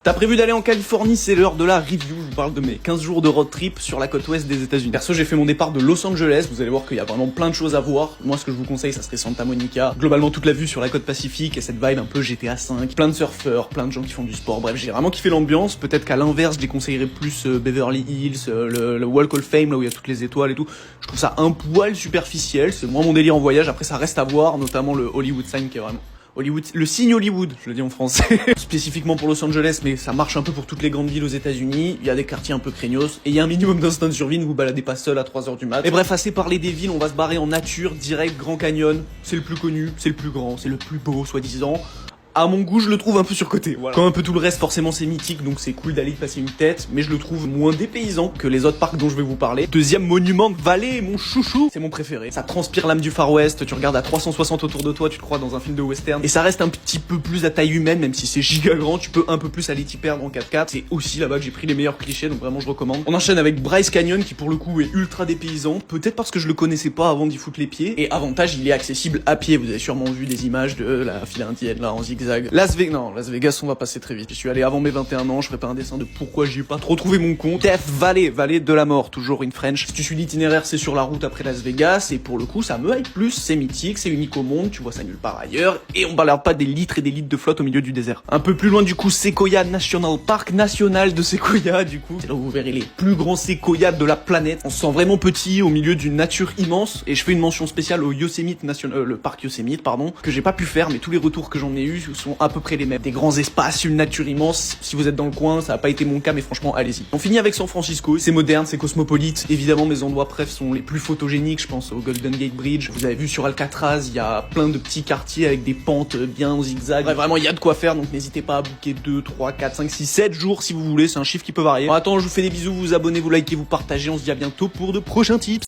T'as prévu d'aller en Californie, c'est l'heure de la review, je vous parle de mes 15 jours de road trip sur la côte ouest des États-Unis. Perso, j'ai fait mon départ de Los Angeles, vous allez voir qu'il y a vraiment plein de choses à voir. Moi, ce que je vous conseille, ça serait Santa Monica. Globalement, toute la vue sur la côte Pacifique et cette vibe un peu GTA V. Plein de surfeurs, plein de gens qui font du sport. Bref, j'ai vraiment kiffé l'ambiance. Peut-être qu'à l'inverse, je déconseillerais plus Beverly Hills, le Walk of Fame, là où il y a toutes les étoiles et tout. Je trouve ça un poil superficiel, c'est moins mon délire en voyage. Après, ça reste à voir, notamment le Hollywood Sign qui est vraiment... Hollywood, le signe Hollywood, je le dis en français, spécifiquement pour Los Angeles, mais ça marche un peu pour toutes les grandes villes aux États-Unis. Il y a des quartiers un peu craignos et il y a un minimum d'instinct de survie, ne vous baladez pas seul à 3h du mat. Et bref, assez parlé des villes, on va se barrer en nature, direct Grand Canyon. C'est le plus connu, c'est le plus grand, c'est le plus beau, soi-disant. À mon goût, je le trouve un peu surcoté, voilà. Comme un peu tout le reste, forcément c'est mythique, donc c'est cool d'aller y passer une tête, mais je le trouve moins dépaysant que les autres parcs dont je vais vous parler. Deuxième monument de vallée, mon chouchou, c'est mon préféré. Ça transpire l'âme du Far West, tu regardes à 360 autour de toi, tu te crois dans un film de western, et ça reste un petit peu plus à taille humaine, même si c'est giga grand, tu peux un peu plus aller t'y perdre en 4x4. C'est aussi là-bas que j'ai pris les meilleurs clichés, donc vraiment je recommande. On enchaîne avec Bryce Canyon, qui pour le coup est ultra dépaysant, peut-être parce que je le connaissais pas avant d'y foutre les pieds, et avantage, il est accessible à pied. Vous avez sûrement vu des images de la file indienne là en zigzag. Las Vegas, on va passer très vite. Je suis allé avant mes 21 ans, je ferai pas un dessin de pourquoi j'ai pas trop trouvé mon compte. Death Valley, vallée de la mort, toujours in French. Si tu suis l'itinéraire, c'est sur la route après Las Vegas, et pour le coup, ça me hype plus, c'est mythique, c'est unique au monde, tu vois ça nulle part ailleurs, et on parle pas des litres et des litres de flotte au milieu du désert. Un peu plus loin du coup, Sequoia National Park national de Sequoia, du coup. C'est là où vous verrez les plus grands séquoias de la planète. On se sent vraiment petit au milieu d'une nature immense, et je fais une mention spéciale au Yosemite National, le parc Yosemite, pardon, que j'ai pas pu faire, mais tous les retours que j'en ai eu sont à peu près les mêmes. Des grands espaces, une nature immense. Si vous êtes dans le coin, ça a pas été mon cas, mais franchement, allez-y. On finit avec San Francisco. C'est moderne, c'est cosmopolite. Évidemment, mes endroits préf sont les plus photogéniques. Je pense au Golden Gate Bridge. Vous avez vu sur Alcatraz, il y a plein de petits quartiers avec des pentes bien en zigzag. Bref, vraiment, il y a de quoi faire, donc n'hésitez pas à booker 2, 3, 4, 5, 6, 7 jours si vous voulez. C'est un chiffre qui peut varier. Bon, attends, je vous fais des bisous, vous abonnez, vous likez, vous partagez. On se dit à bientôt pour de prochains tips.